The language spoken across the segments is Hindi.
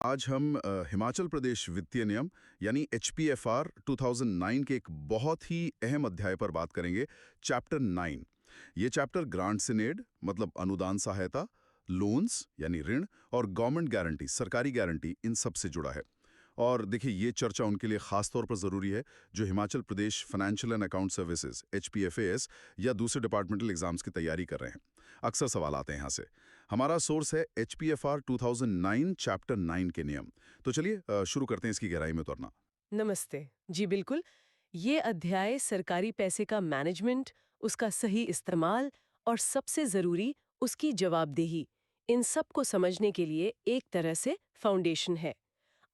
आज हम हिमाचल प्रदेश वित्तीय नियम यानी एचपीएफआर 2009 के एक बहुत ही अहम अध्याय पर बात करेंगे, चैप्टर 9। ये चैप्टर ग्रांट्स इन एड मतलब अनुदान सहायता, लोन्स यानी ऋण और गवर्नमेंट गारंटी सरकारी गारंटी इन सब से जुड़ा है। और देखिए ये चर्चा उनके लिए खास तौर पर ज़रूरी है जो Himachal Pradesh financial and account services एचपीएफएएस या दूसरे डिपार्टमेंटल एग्जाम्स की तैयारी कर रहे हैं। अक्सर सवाल आते हैं यहाँ से। हमारा सोर्स है एचपीएफआर 2009 चैप्टर 9 के नियम। तो चलिए शुरू करते हैं इसकी गहराई में उतरना। नमस्ते। जी बिल्कुल। ये अध्याय सरकारी पैसे का मैनेजमेंट, उसका सही इस्तेमाल और सबसे ज़रूरी उसकी जवाबदेही, इन सब को समझने के लिए एक तरह से फाउंडेशन है।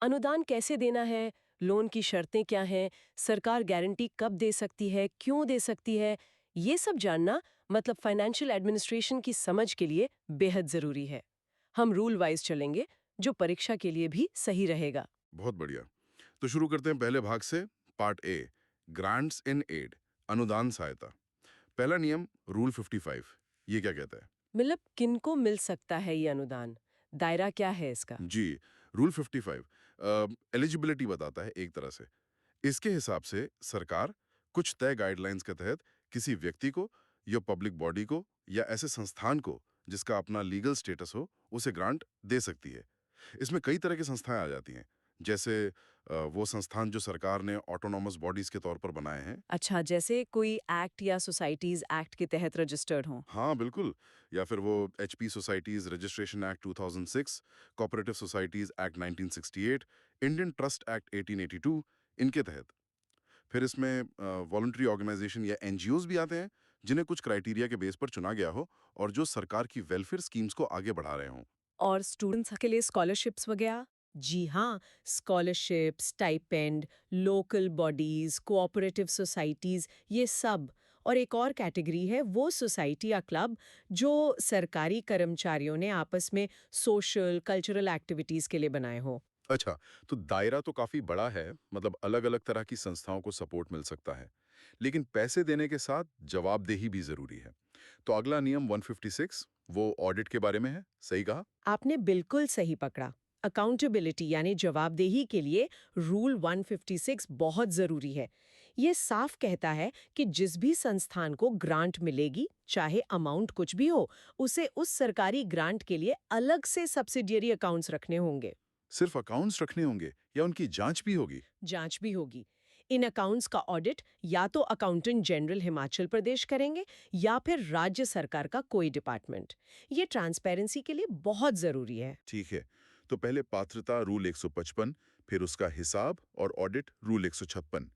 अनुदान कैसे देना है, लोन की शर्तें क्या हैं, सरकार गारंटी कब दे सकती है, क्यों दे सकती है, ये सब जानना मतलब फाइनेंशियल एडमिनिस्ट्रेशन की समझ के लिए बेहद ज़रूरी है। हम रूल वाइज चलेंगे, जो परीक्षा के लिए भी सही रहेगा। बहुत बढ़िया। तो शुरू करते हैं पहले भाग से। Part A, grants in aid अनुदान सहायता। पहला नियम रूल 55, ये क्या कहता है? मतलब किनको मिल सकता है ये अनुदान? दायरा क्या है इसका? जी, रूल 55 एलिजिबिलिटी बताता है एक तरह से। इसके हिसाब से सरकार कुछ तय गाइडलाइंस के तहत किसी व्यक्ति को या पब्लिक बॉडी को या ऐसे संस्थान को जिसका अपना लीगल स्टेटस हो उसे ग्रांट दे सकती है। इसमें कई तरह की संस्थाएं आ जाती हैं, जैसे वो संस्थान जो सरकार ने ऑटोनॉमस बॉडीज के तौर पर बनाए हैं। अच्छा, जैसे कोई एक्ट या सोसाइटीज एक्ट के तहत रजिस्टर्ड हों। हाँ बिल्कुल। या फिर वो HP societies registration act 2006, cooperative societies act 1968, Indian trust act 1882, इनके तहत। फिर इसमें वॉलंटरी ऑर्गेनाइजेशन या एनजीओज भी आते हैं जिन्हें कुछ क्राइटेरिया के बेस पर चुना गया हो और जो सरकार की वेलफेयर स्कीम्स को आगे बढ़ा रहे हों। और स्टूडेंट्स के लिए स्कॉलरशिप्स वगैरह? जी हाँ, scholarships, stipend, local bodies, cooperative societies, ये सब। और एक और कैटेगरी है वो सोसाइटी या क्लब जो सरकारी कर्मचारियों ने आपस में सोशल कल्चरल एक्टिविटीज के लिए बनाए हो। अच्छा, तो दायरा तो काफी बड़ा है, मतलब अलग-अलग तरह की संस्थाओं को सपोर्ट मिल सकता है। लेकिन पैसे देने के साथ जवाबदेही भी जरूरी है। तो अगला नियम 156 वो ऑडिट के बारे में है, सही कहा? आपने बिल्कुल सही पकड़ा। अकाउंटेबिलिटी यानी जवाबदेही के लिए रूल 156 बहुत जरूरी है। ये साफ कहता है कि जिस भी संस्थान को ग्रांट मिलेगी, चाहे अमाउंट कुछ भी हो, उसे उस सरकारी ग्रांट के लिए अलग से सब्सिडियरी अकाउंट्स रखने होंगे। सिर्फ अकाउंट्स रखने होंगे या उनकी जांच भी होगी? जांच भी होगी। इन अकाउंट्स का ऑडिट या तो अकाउंटेंट जनरल हिमाचल प्रदेश करेंगे या फिर राज्य सरकार का कोई डिपार्टमेंट। ये ट्रांसपेरेंसी के लिए बहुत जरूरी है। ठीक है। तो पहले पात्रता रूल 155, फिर उसका हिसाब और ऑडिट रूल 156।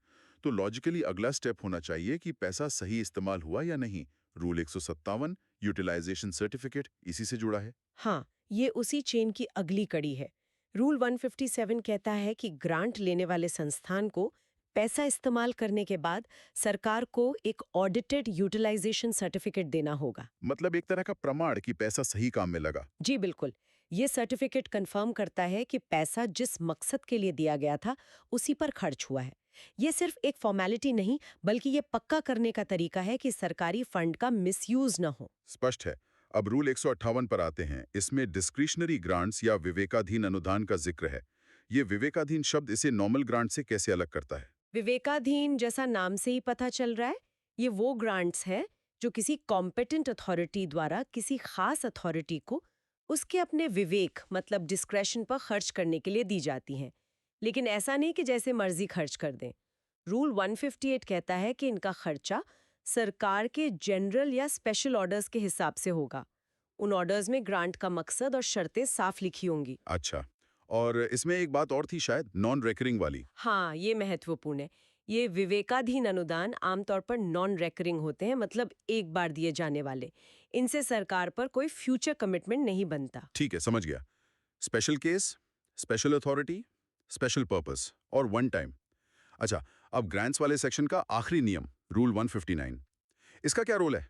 तो लॉजिकली अगला स्टेप होना चाहिए कि पैसा सही इस्तेमाल हुआ या नहीं। रूल 157 यूटिलाइजेशन सर्टिफिकेट इसी से जुड़ा है। हाँ, ये उसी चेन की अगली कड़ी है। रूल 157 कहता है कि ग्रांट लेने वाले संस्थान को पैसा इस्तेमाल करने के बाद सरकार को एक ऑडिटेड यूटिलाइजेशन सर्टिफिकेट देना होगा। मतलब एक तरह का प्रमाण कि पैसा सही काम में लगा। जी बिल्कुल। ये सर्टिफिकेट कंफर्म करता है कि पैसा जिस मकसद के लिए दिया गया था, उसी पर खर्च हुआ है। ये सिर्फ एक फॉर्मेलिटी नहीं, बल्कि ये पक्का करने का तरीका है कि सरकारी फंड का मिसयूज न हो। स्पष्ट है। अब रूल 158 पर आते हैं। इसमें डिस्क्रिशनरी ग्रांट्स या विवेकाधीन अनुदान का जिक्र है। ये विवेकाधीन शब्द इसे नॉर्मल ग्रांट से कैसे अलग करता है? विवेकाधीन जैसा नाम से ही पता चल रहा है, ये वो ग्रांट्स है जो किसी कॉम्पिटेंट अथॉरिटी द्वारा किसी खास अथॉरिटी को उसके अपने विवेक मतलब डिस्क्रेशन पर खर्च करने के लिए दी जाती हैं। लेकिन ऐसा नहीं कि जैसे मर्जी खर्च कर दें। रूल 158 कहता है कि इनका खर्चा सरकार के जनरल या स्पेशल ऑर्डर्स के हिसाब से होगा। उन ऑर्डर्स में ग्रांट का मकसद और शर्तें साफ लिखी होंगी। अच्छा। और इसमें एक बात और थी शायद, नॉन रेकरिंग वाली। हाँ, ये महत्वपूर्ण है। ये विवेकाधीन अनुदान आमतौर पर नॉन रेकरिंग होते हैं, मतलब एक बार दिए जाने वाले। इनसे सरकार पर कोई फ्यूचर कमिटमेंट नहीं बनता। ठीक है, समझ गया। Special case, special authority, special purpose और वन टाइम। अच्छा, अब ग्रांट्स वाले सेक्शन का आखिरी नियम रूल 159, इसका क्या रोल है?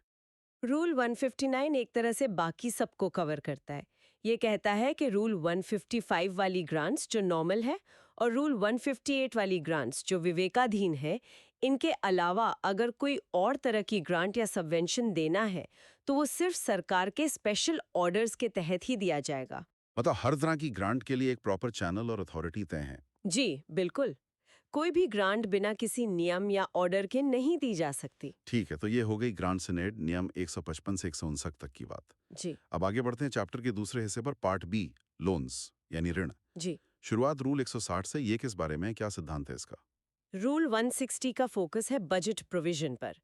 रूल 159 एक तरह से बाकी सबको कवर करता है। ये कहता है कि रूल 155 वाली ग्रांट्स जो नॉर्मल है और रूल 158 वाली ग्रांट्स जो विवेकाधीन है, इनके अलावा अगर कोई और तरह की ग्रांट या सबवेंशन देना है तो वो सिर्फ सरकार के स्पेशल ऑर्डर्स के तहत ही दिया जाएगा। मतलब हर तरह की ग्रांट के लिए एक प्रॉपर चैनल और अथॉरिटी तय है। जी बिल्कुल। कोई भी ग्रांट बिना किसी नियम या ऑर्डर के नहीं दी जा सकती। ठीक है, तो ये हो गई ग्रांट सिनेड नियम 155 से 159 तक की बात। जी। अब आगे बढ़ते हैं चैप्टर के दूसरे हिस्से पर, पार्ट बी, लोन्स यानी ऋण। जी। शुरुआत रूल 160 से, ये किस बारे में है, क्या सिद्धांत है इसका? रूल 160 का फोकस है बजट प्रोविजन पर।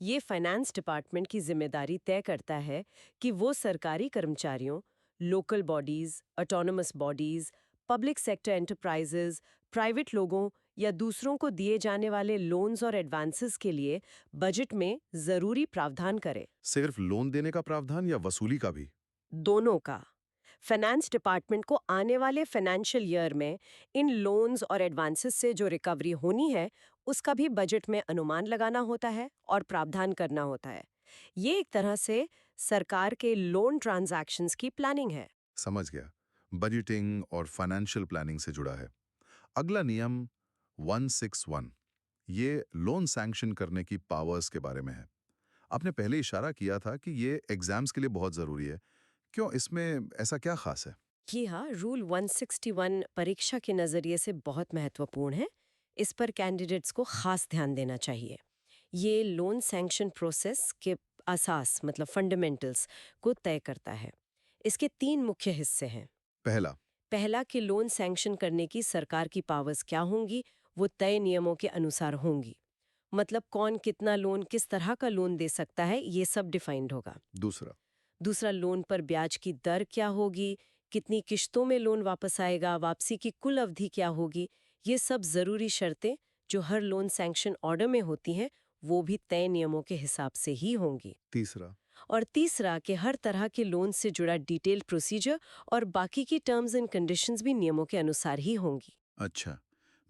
ये फाइनेंस डिपार्टमेंट की जिम्मेदारी तय करता है कि वो सरकारी कर्मचारियों, local bodies, autonomous bodies, public sector enterprises, private लोगों या दूसरों को दिए जाने वाले लोन्स और एडवांसेस के लिए बजट में जरूरी प्रावधान करे। सिर्फ लोन देने का प्रावधान या वसूली का भी? दोनों का। फाइनेंस डिपार्टमेंट को आने वाले फाइनेंशियल ईयर में इन लोन्स और एडवांसेस से जो रिकवरी होनी है, उसका भी बजट में अनुमान लगाना होता है और प्रावधान करना होता है। ये एक तरह से सरकार के लोन ट्रांजैक्शंस की प्लानिंग है। समझ गया। बजटिंग और फाइनेंशियल प्लानिंग से जुड़ा है। अगला नियम 161, ये लोन सैंक्शन करने की पावर्स के बारे में है। आपने पहले इशारा किया था कि ये एग्जाम्स के लिए बहुत जरूरी है। क्यों, इसमें ऐसा क्या खास है? जी हाँ, रूल 161 परीक्षा के नज़रिए से बहुत महत्वपूर्ण है। इस पर कैंडिडेट्स को खास ध्यान देना चाहिए। ये लोन सैंक्शन प्रोसेस के असास मतलब फंडामेंटल्स को तय करता है। इसके 3 मुख्य हिस्से हैं। पहला। पहला कि लोन सैंक्शन करने की सरकार की पावर्स क्या होंगी, वो तय नियमों के अनुसार होंगी। मतलब कौन कितना लोन, किस तरह का लोन दे सकता है, ये सब डिफाइंड होगा। दूसरा। दूसरा, लोन पर ब्याज की दर क्या होगी, कितनी किश्तों में लोन वापस आएगा, वापसी की कुल अवधि क्या होगी, ये सब जरूरी शर्तें जो हर लोन सैंक्शन ऑर्डर में होती हैं, वो भी तय नियमों के हिसाब से ही होंगी। तीसरा। और तीसरा कि हर तरह के लोन से जुड़ा डिटेल्ड प्रोसीजर और बाकी की टर्म्स एंड कंडीशंस भी नियमों के अनुसार ही होंगी। अच्छा,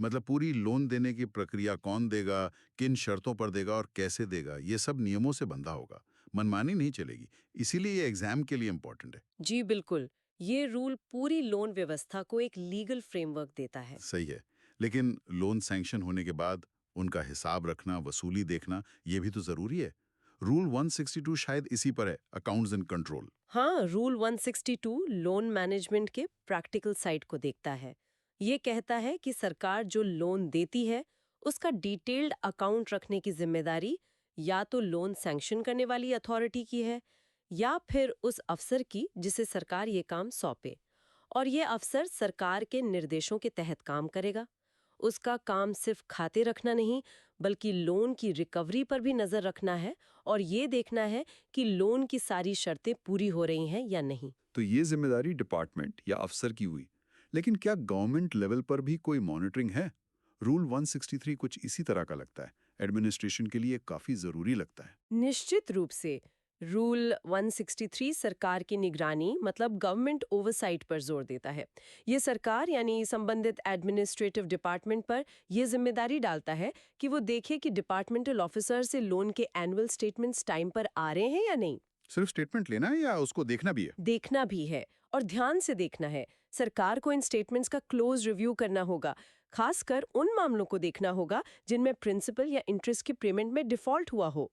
मतलब पूरी लोन देने की प्रक्रिया कौन देगा, किन शर्तों पर देगा और कैसे देगा, ये सब नियमों से बंधा होगा। मनमानी नहीं चलेगी। इसीलिए ये एग्जाम के लिए इंपॉर्टेंट है। जी बिल्कुल। ये रूल पूरी लोन व्यवस्था को एक लीगल फ्रेमवर्क देता है। सही है। लेकिन लोन सैंक्शन होने के बाद उनका हिसाब रखना, वसूली देखना, ये भी तो जरूरी है। रूल 162 शायद इसी पर है, अकाउंट्स एंड कंट्रोल। हाँ, रूल 162 लोन मैनेजमेंट के प्रैक्टिकल साइड को देखता है। ये कहता है कि सरकार जो लोन देती है, उसका डिटेल्ड अकाउंट रखने की जिम्मेदारी या तो लोन सैंक्शन करने वाली अथॉरिटी की है या फिर उस अफसर की जिसे सरकार ये काम सौंपे। और ये अफसर सरकार के निर्देशों के तहत काम करेगा। उसका काम सिर्फ खाते रखना नहीं, बल्कि लोन की रिकवरी पर भी नजर रखना है और ये देखना है कि लोन की सारी शर्तें पूरी हो रही हैं या नहीं। तो ये जिम्मेदारी डिपार्टमेंट या अफसर की हुई। लेकिन क्या गवर्नमेंट लेवल पर भी कोई मॉनिटरिंग है? रूल 163 कुछ इसी तरह का लगता है। एडमिनिस्ट्रेशन के लिए काफी जरूरी लगता है। निश्चित रूप से रूल 163 सरकार की निगरानी मतलब गवर्नमेंट ओवरसाइट पर जोर देता है। ये सरकार यानी संबंधित एडमिनिस्ट्रेटिव डिपार्टमेंट पर यह जिम्मेदारी डालता है कि वो देखे कि डिपार्टमेंटल ऑफिसर से लोन के एनुअल स्टेटमेंट्स टाइम पर आ रहे हैं या नहीं। सिर्फ स्टेटमेंट लेना है या उसको देखना भी है? देखना भी है और ध्यान से देखना है। सरकार को इन स्टेटमेंट्स का क्लोज रिव्यू करना होगा। खासकर उन मामलों को देखना होगा जिनमें प्रिंसिपल या इंटरेस्ट की पेमेंट में डिफॉल्ट हुआ हो।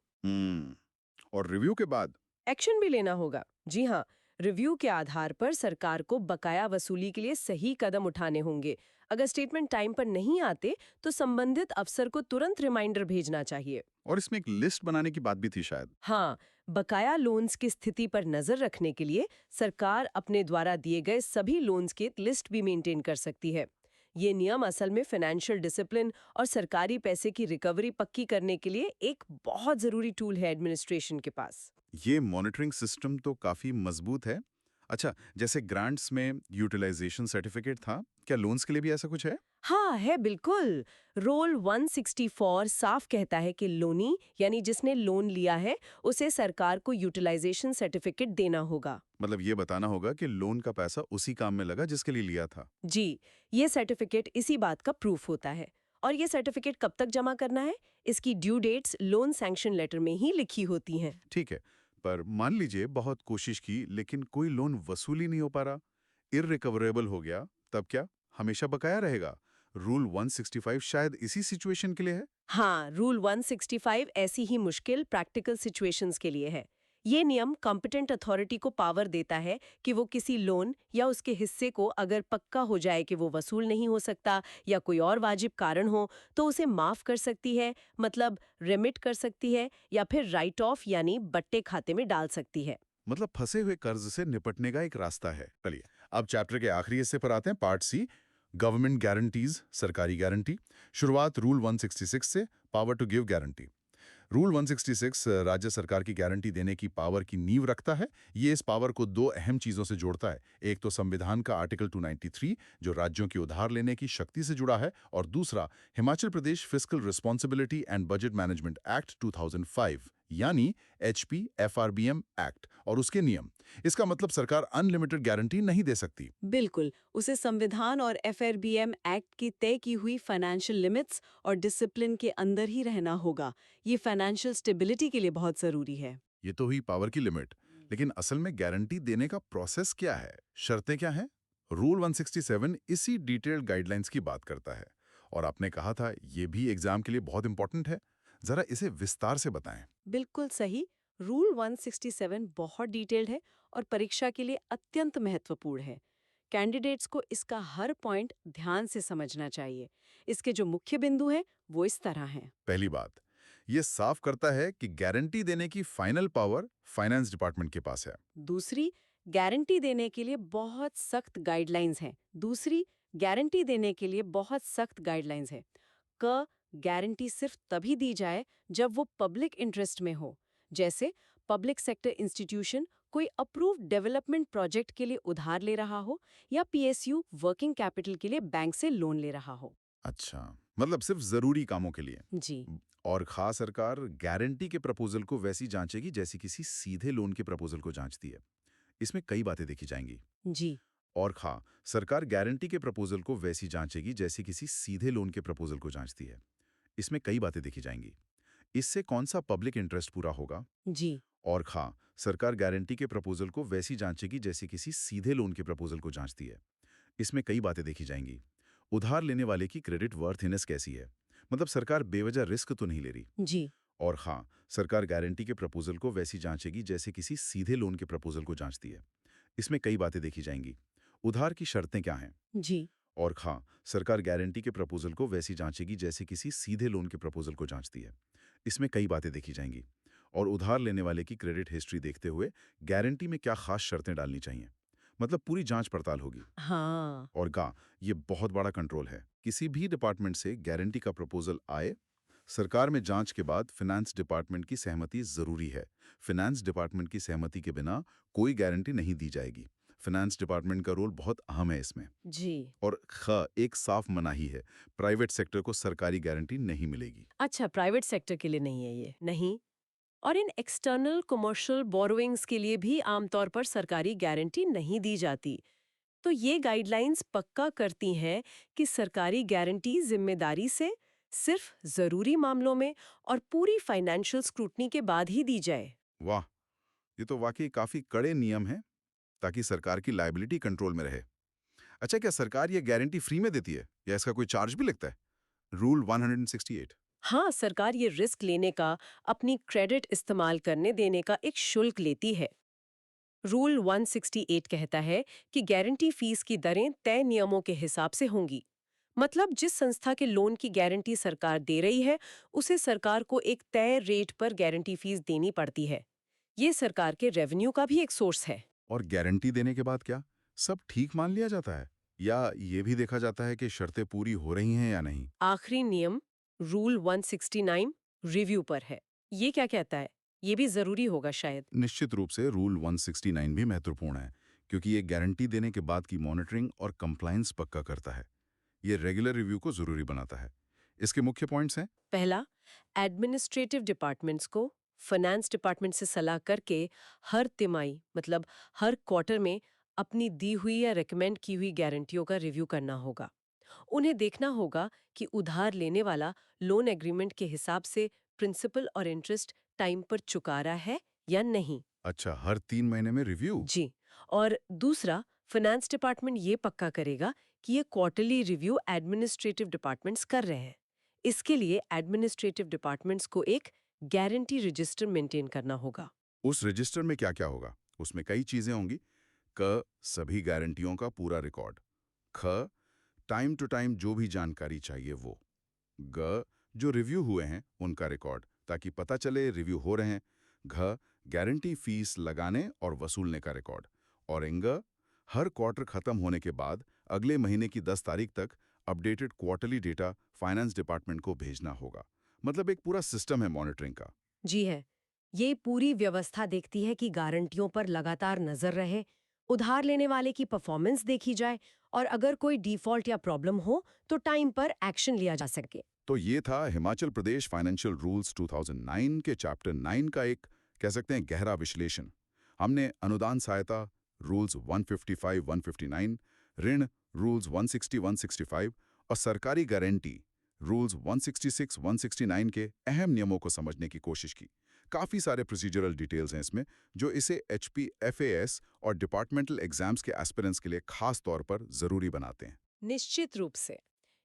और रिव्यू के बाद? एक्शन भी लेना होगा। जी हाँ, रिव्यू के आधार पर सरकार को बकाया वसूली के लिए सही कदम उठाने होंगे। अगर स्टेटमेंट टाइम पर नहीं आते तो संबंधित अफसर को तुरंत रिमाइंडर भेजना चाहिए। और इसमें एक लिस्ट बनाने की बात भी थी शायद। हाँ, बकाया लोन्स की स्थिति पर नजर रखने के लिए सरकार अपने द्वारा दिए गए सभी लोन्स की एक लिस्ट भी मेंटेन कर सकती है। ये नियम असल में फाइनेंशियल डिसिप्लिन और सरकारी पैसे की रिकवरी पक्की करने के लिए एक बहुत जरूरी टूल है एडमिनिस्ट्रेशन के पास। ये मॉनिटरिंग सिस्टम तो काफी मजबूत है। अच्छा, जैसे ग्रांट्स में यूटिलाइजेशन सर्टिफिकेट था, क्या लोन्स के लिए भी ऐसा कुछ है? हाँ, है बिल्कुल। रोल 164 साफ कहता है कि लोनी यानी जिसने लोन लिया है, उसे सरकार को यूटिलाइजेशन सर्टिफिकेट देना होगा। मतलब ये बताना होगा कि लोन का पैसा उसी काम में लगा जिसके लिए लिया था। जी, ये सर्टिफिकेट इसी बात का प्रूफ होता है। और ये सर्टिफिकेट कब तक जमा करना है? इसकी due dates loan sanction letter में ही लिखी होती हैं। ठीक है, पर मान लीजिए बहुत कोशिश की लेकिन कोई लोन वसूल ही नहीं हो पा रहा, इररिकवरेबल हो गया, तब क्या? हमेशा बकाया रहेगा? रूल 165 शायद इसी सिचुएशन के लिए है। हाँ, रूल 165 ऐसी ही मुश्किल प्रैक्टिकल सिचुएशंस के लिए है। ये नियम कॉम्पिटेंट अथॉरिटी को पावर देता है कि वो किसी लोन या उसके हिस्से को अगर पक्का हो जाए कि वो वसूल नहीं हो सकता या कोई और वाजिब कारण हो तो उसे माफ कर सकती है, मतलब रेमिट कर सकती है या फिर राइट ऑफ यानी बट्टे खाते में डाल सकती है। मतलब फंसे हुए कर्ज से निपटने का एक रास्ता है। चलिए अब चैप्टर के आखिरी हिस्से पर आते हैं, पार्ट सी, गवर्नमेंट गारंटीज, सरकारी गारंटी। शुरुआत रूल 166 से, power to give guarantee. Rule 166 राज्य सरकार की गारंटी देने की पावर की नींव रखता है। ये इस पावर को दो अहम चीजों से जोड़ता है। एक तो संविधान का आर्टिकल 293 जो राज्यों की उधार लेने की शक्ति से जुड़ा है, और दूसरा Himachal Pradesh fiscal responsibility and budget management act 2005 यानी HPFRBM एक्ट और उसके नियम। इसका मतलब सरकार अनलिमिटेड गारंटी नहीं दे सकती। बिल्कुल, उसे संविधान और FRBM एक्ट की तय की हुई फाइनेंशियल लिमिट्स और डिसिप्लिन के अंदर ही रहना होगा। ये फाइनेंशियल स्टेबिलिटी के लिए बहुत जरूरी है। ये तो हुई पावर की लिमिट, लेकिन असल में गारंटी देने का प्रोसेस क्या है, शर्तें क्या हैं? रूल 167 इसी डिटेल्ड गाइडलाइंस की बात करता है। और आपने कहा था ये भी एग्जाम के लिए बहुत इंपॉर्टेंट है। जरा इसे विस्तार से बताएं। बिल्कुल सही। रूल 167 बहुत डिटेल्ड है और परीक्षा के लिए अत्यंत महत्वपूर्ण है। कैंडिडेट्स को इसका हर पॉइंट ध्यान से समझना चाहिए। इसके जो मुख्य बिंदु हैं, वो इस तरह हैं। पहली बात, ये साफ करता है कि गारंटी देने की फाइनल पावर फाइनेंस डिपार्टमेंट के पास है। दूसरी, गारंटी देने के लिए बहुत सख्त गाइडलाइंस हैं। दूसरी, गारंटी देने के लिए बहुत सख्त गाइडलाइंस है। क गारंटी सिर्फ तभी दी जाए जब वो पब्लिक इंटरेस्ट में हो, जैसे पब्लिक सेक्टर इंस्टीट्यूशन कोई अप्रूव्ड डेवलपमेंट प्रोजेक्ट के लिए उधार ले रहा हो या PSU वर्किंग कैपिटल के लिए बैंक से लोन ले रहा हो। अच्छा, मतलब सिर्फ जरूरी कामों के लिए। जी। और खास सरकार गारंटी के प्रपोजल को वैसी जांचेगी जैसी किसी सीधे लोन के प्रपोजल को जांचती है। इसमें कई बातें देखी जाएंगी। जी। और सरकार गारंटी के प्रपोजल को वैसी जांचेगी जैसे किसी सीधे लोन के प्रपोजल को जांचती है। इसमें कई बातें देखी जाएंगी। इससे कौन सा पब्लिक इंटरेस्ट पूरा होगा। जी। और सरकार गारंटी के प्रपोजल को वैसी जांचेगी जैसे किसी सीधे लोन के प्रपोजल को जांचती है। इसमें कई बातें देखी जाएंगी। उधार लेने वाले की क्रेडिट वर्थीनेस कैसी है, मतलब सरकार बेवजह रिस्क तो नहीं ले रही। जी। और सरकार गारंटी के प्रपोजल को वैसी जांचेगी जैसे किसी सीधे लोन के प्रपोजल को जांचती है। इसमें कई बातें देखी जाएंगी। उधार की शर्तें क्या हैं। जी। और सरकार गारंटी के प्रपोजल को वैसी जांचेगी जैसे किसी सीधे लोन के प्रपोजल को जांचती है। इसमें कई बातें देखी जाएंगी। और उधार लेने वाले की क्रेडिट हिस्ट्री देखते हुए गारंटी में क्या खास शर्तें डालनी चाहिए, मतलब पूरी जांच पड़ताल होगी। हाँ। और ये बहुत बड़ा कंट्रोल है। किसी भी डिपार्टमेंट से गारंटी का प्रपोजल आए, सरकार में जांच के बाद फाइनेंस डिपार्टमेंट की सहमति जरूरी है। फाइनेंस डिपार्टमेंट की सहमति के बिना कोई गारंटी नहीं दी जाएगी। फाइनेंस डिपार्टमेंट का रोल बहुत अहम है इसमें। जी। और एक साफ मनाही है, प्राइवेट सेक्टर को सरकारी गारंटी नहीं मिलेगी। अच्छा, प्राइवेट सेक्टर के लिए नहीं है ये? नहीं। और इन एक्सटर्नल कमर्शियल बोरोइंग्स के लिए भी आमतौर पर सरकारी गारंटी नहीं दी जाती। तो ये गाइडलाइंस पक्का करती हैं कि सरकारी गारंटी जिम्मेदारी से, सिर्फ जरूरी मामलों में और पूरी फाइनेंशियल स्क्रूटनी के बाद ही दी जाए। वाह, ये तो वाकई काफी कड़े नियम हैं ताकि सरकार की लायबिलिटी कंट्रोल में रहे। अच्छा, क्या सरकार ये गारंटी फ्री में देती है या इसका कोई चार्ज भी लगता है? रूल 168। हाँ, सरकार ये रिस्क लेने का, अपनी क्रेडिट इस्तेमाल करने देने का एक शुल्क लेती है। रूल 168 कहता है कि गारंटी फीस की दरें तय नियमों के हिसाब से होंगी। मतलब जिस संस्था के लोन की गारंटी सरकार दे रही है, उसे सरकार को एक तय रेट पर गारंटी फीस देनी पड़ती है। ये सरकार के रेवेन्यू का भी एक सोर्स है। और गारंटी देने के बाद क्या सब ठीक मान लिया जाता है, या ये भी देखा जाता है कि शर्तें पूरी हो रही हैं या नहीं? आखिरी नियम रूल 169 रिव्यू पर है। ये क्या कहता है? ये भी जरूरी होगा शायद। निश्चित रूप से रूल 169 भी महत्वपूर्ण है, क्योंकि ये गारंटी देने के बाद की मॉनिटरिंग और कंप्लायंस पक्का करता है। ये रेगुलर रिव्यू को जरूरी बनाता है। इसके मुख्य पॉइंट्स हैं। पहला, एडमिनिस्ट्रेटिव डिपार्टमेंट्स को फाइनेंस डिपार्टमेंट से सलाह करके हर तिमाही, मतलब हर क्वार्टर में अपनी दी हुई या रेकमेंड की हुई गारंटियों का रिव्यू करना होगा। उन्हें देखना होगा कि उधार लेने वाला लोन एग्रीमेंट के हिसाब से प्रिंसिपल और इंटरेस्ट टाइम पर चुका रहा है या नहीं। अच्छा, हर 3 महीने में रिव्यू? जी। और दूसरा, फाइनेंस डिपार्टमेंट ये पक्का करेगा कि ये क्वार्टरली रिव्यू एडमिनिस्ट्रेटिव डिपार्टमेंट्स कर रहे हैं। इसके लिए एडमिनिस्ट्रेटिव डिपार्टमेंट्स को एक गारंटी रजिस्टर मेंटेन करना होगा। उस रजिस्टर में क्या क्या होगा? उसमें कई चीजें होंगी। क, सभी गारंटियों का पूरा रिकॉर्ड। ख, टाइम टू टाइम जो भी जानकारी चाहिए वो। ग, जो रिव्यू हुए हैं उनका रिकॉर्ड, ताकि पता चले रिव्यू हो रहे हैं। घ, गारंटी फीस लगाने और वसूलने का रिकॉर्ड। और इंग, हर क्वार्टर खत्म होने के बाद अगले महीने की 10 तारीख तक updated quarterly data finance department को भेजना होगा। मतलब एक पूरा सिस्टम है मॉनिटरिंग का। जी है। ये पूरी व्यवस्था देखती है कि गारंटियों पर लगातार नजर रहे, उधार लेने वाले की परफॉर्मेंस देखी जाए और अगर कोई डिफॉल्ट या प्रॉब्लम हो तो टाइम पर एक्शन लिया जा सके। तो ये था हिमाचल प्रदेश फाइनेंशियल रूल्स 2009 के चैप्टर 9 का एक, कह सकते हैं, गहरा विश्लेषण। हमने अनुदान सहायता रूल्स 155, 159, ऋण रूल्स 160, 165 और सरकारी गारंटी रूल्स 166, 169 के अहम नियमों को समझने की कोशिश की। काफ़ी सारे प्रोसीजरल डिटेल्स हैं इसमें, जो इसे HPFAS और डिपार्टमेंटल एग्जाम्स के एस्पिरेंट्स के लिए खास तौर पर ज़रूरी बनाते हैं। निश्चित रूप से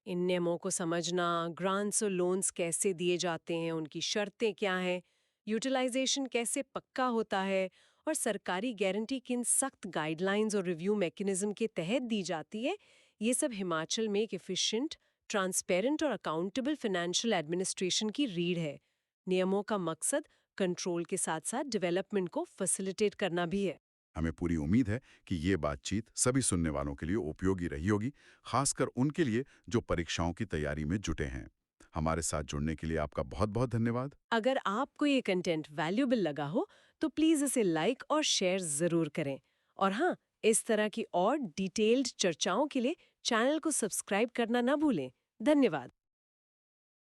इन नियमों को समझना, ग्रांट्स और लोन्स कैसे दिए जाते हैं, उनकी शर्तें क्या हैं, यूटिलाइजेशन कैसे पक्का होता है और सरकारी गारंटी किन सख्त गाइडलाइंस और रिव्यू मैकेनिज्म के तहत दी जाती है, ये सब हिमाचल में एक एफिशिएंट, ट्रांसपेरेंट और अकाउंटेबल फाइनेंशियल एडमिनिस्ट्रेशन की रीढ़ है। नियमों का मकसद कंट्रोल के साथ साथ डेवलपमेंट को फैसिलिटेट करना भी है। हमें पूरी उम्मीद है कि ये बातचीत सभी सुनने वालों के लिए उपयोगी रही होगी, खासकर उनके लिए जो परीक्षाओं की तैयारी में जुटे हैं। हमारे साथ जुड़ने के लिए आपका बहुत बहुत धन्यवाद। अगर आपको ये कंटेंट वैल्यूएबल लगा हो तो प्लीज़ इसे लाइक और शेयर ज़रूर करें। और हाँ, इस तरह की और डिटेल्ड चर्चाओं के लिए चैनल को सब्सक्राइब करना ना भूलें। धन्यवाद।